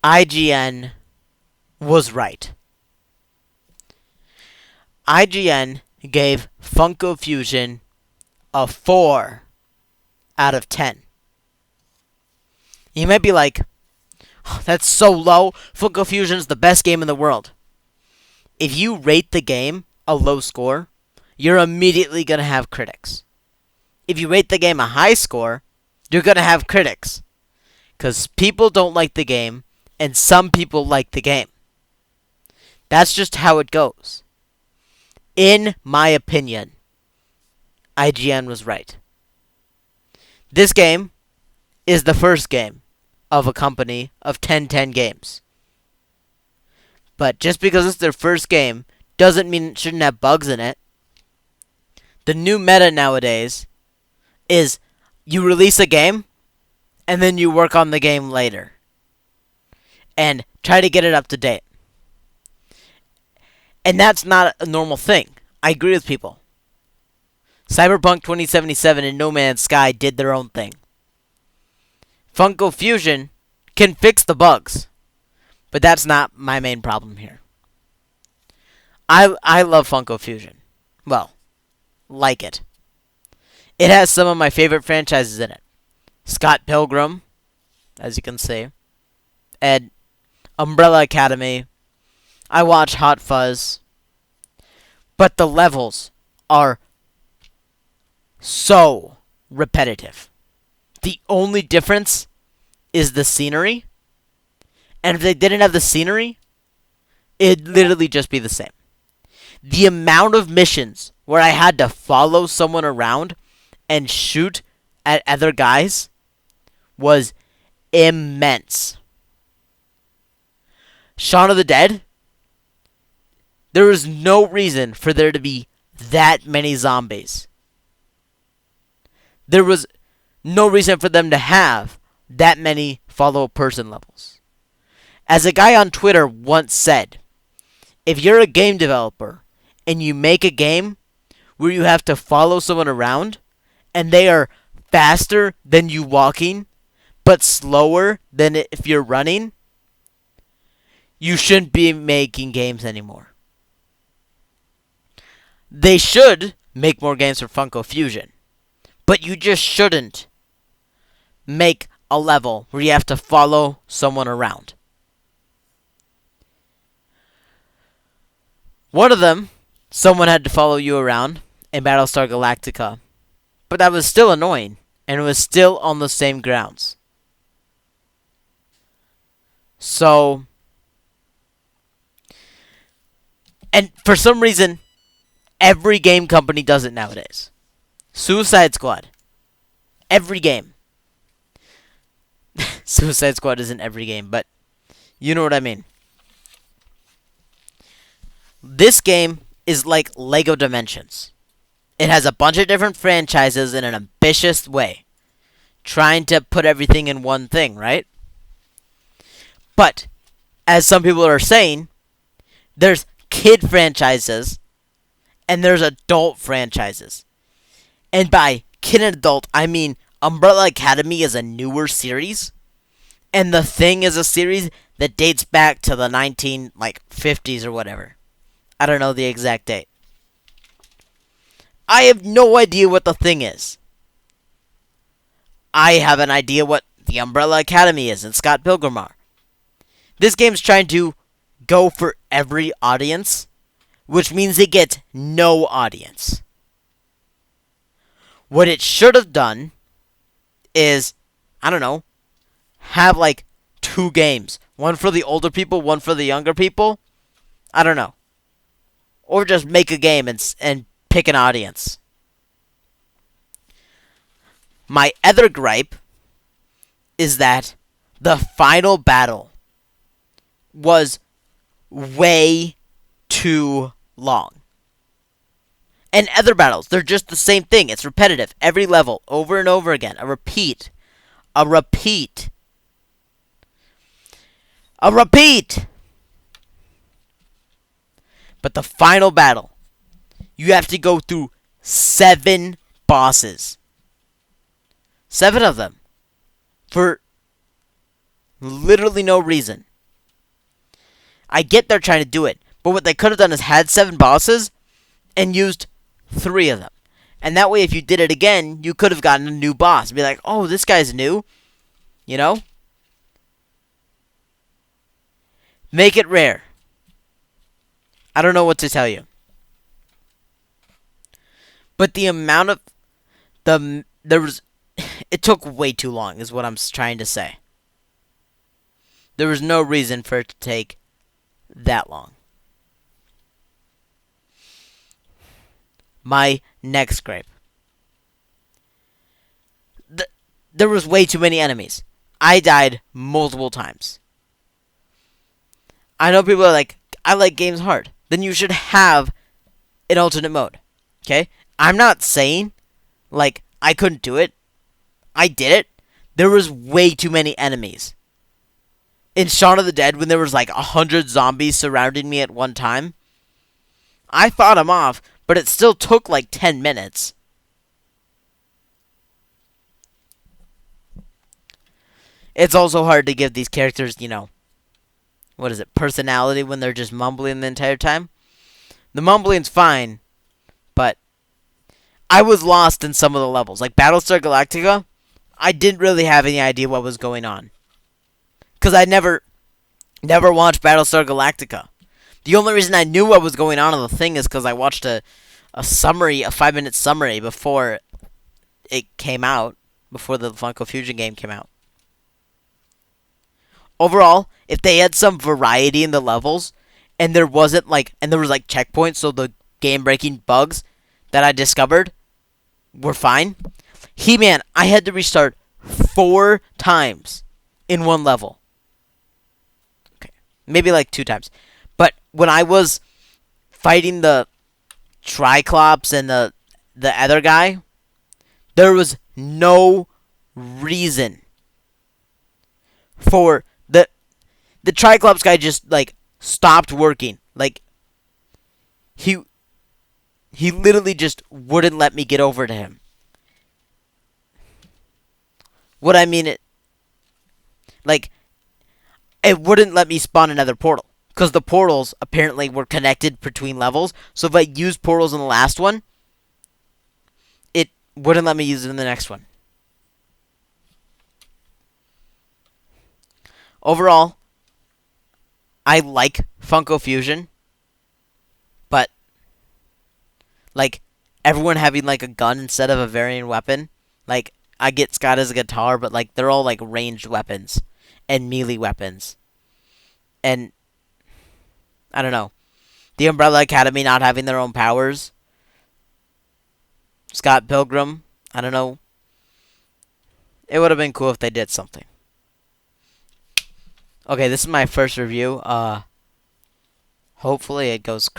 IGN was right. IGN gave Funko Fusion a 4 out of 10. You might be like, oh, that's so low. Funko Fusion is the best game in the world. If you rate the game a low score, you're immediately going to have critics. If you rate the game a high score, you're going to have critics. Because people don't like the game, and some people like the game. That's just how it goes. In my opinion, IGN was right. This game is the first game of a company of 10/10 games. But just because it's their first game doesn't mean it shouldn't have bugs in it. The new meta nowadays is you release a game and then you work on the game later and try to get it up to date. And that's not a normal thing. I agree with people. Cyberpunk 2077 and No Man's Sky did their own thing. Funko Fusion can fix the bugs, but that's not my main problem here. I love Funko Fusion. Well, like it. It has some of my favorite franchises in it. Scott Pilgrim, as you can see, and Umbrella Academy. I watch Hot Fuzz. But the levels are so repetitive. The only difference is the scenery. And if they didn't have the scenery, it'd literally just be the same. The amount of missions where I had to follow someone around and shoot at other guys was immense. Shaun of the Dead, there was no reason for there to be that many zombies. There was no reason for them to have that many follow a person levels. As a guy on Twitter once said, if you're a game developer and you make a game where you have to follow someone around and they are faster than you walking but slower than if you're running, you shouldn't be making games anymore. They should make more games for Funko Fusion, but you just shouldn't make a level where you have to follow someone around. One of them, someone had to follow you around in Battlestar Galactica, but that was still annoying, and it was still on the same grounds. So, and for some reason, every game company does it nowadays. Suicide Squad. Every game. Suicide Squad isn't every game, but you know what I mean. This game is like Lego Dimensions. It has a bunch of different franchises in an ambitious way, trying to put everything in one thing, right? But, as some people are saying, there's kid franchises and there's adult franchises. And by kid and adult, I mean Umbrella Academy is a newer series, and The Thing is a series that dates back to the 50s or whatever. I don't know the exact date. I have no idea what The Thing is. I have an idea what the Umbrella Academy is and Scott Pilgrim are. This game's trying to go for every audience, which means it gets no audience. What it should have done is, I don't know, have like 2 games. One for the older people, one for the younger people. I don't know. Or just make a game and pick an audience. My other gripe is that the final battle was way too long. And other battles, they're just the same thing. It's repetitive. Every level, over and over again. A repeat. A repeat. A repeat! But the final battle, you have to go through 7 bosses. 7 of them. For literally no reason. I get they're trying to do it, but what they could have done is had 7 bosses and used 3 of them. And that way, if you did it again, you could have gotten a new boss. Be like, oh, this guy's new. You know? Make it rare. I don't know what to tell you. But the amount of... There was... It took way too long, is what I'm trying to say. There was no reason for it to take that long. My next gripe. There was way too many enemies. I died multiple times. I know people are like, I like games hard. Then you should have an alternate mode. Okay? I'm not saying, like, I couldn't do it. I did it. There was way too many enemies. In Shaun of the Dead, when there was like 100 zombies surrounding me at one time, I fought them off, but it still took like 10 minutes. It's also hard to give these characters, what is it, personality when they're just mumbling the entire time. The mumbling's fine, but I was lost in some of the levels. Like Battlestar Galactica, I didn't really have any idea what was going on. Because I never watched Battlestar Galactica. The only reason I knew what was going on in the thing is because I watched a summary, a 5-minute summary before it came out, before the Funko Fusion game came out. Overall, if they had some variety in the levels, and there wasn't and there was checkpoints, so the game-breaking bugs that I discovered were fine. He-Man, I had to restart 4 times in one level. Okay, maybe 2 times. But when I was fighting the Triclops and the other guy, there was no reason for the Triclops guy just stopped working. He literally just wouldn't let me get over to him. What I mean, it wouldn't let me spawn another portal. Because the portals apparently were connected between levels. So if I used portals in the last one, it wouldn't let me use it in the next one. Overall, I like Funko Fusion. But, everyone having, a gun instead of a varying weapon. I get Scott as a guitar, but, they're all, ranged weapons. And melee weapons. And I don't know. The Umbrella Academy not having their own powers. Scott Pilgrim. I don't know. It would have been cool if they did something. Okay, this is my first review. Hopefully it goes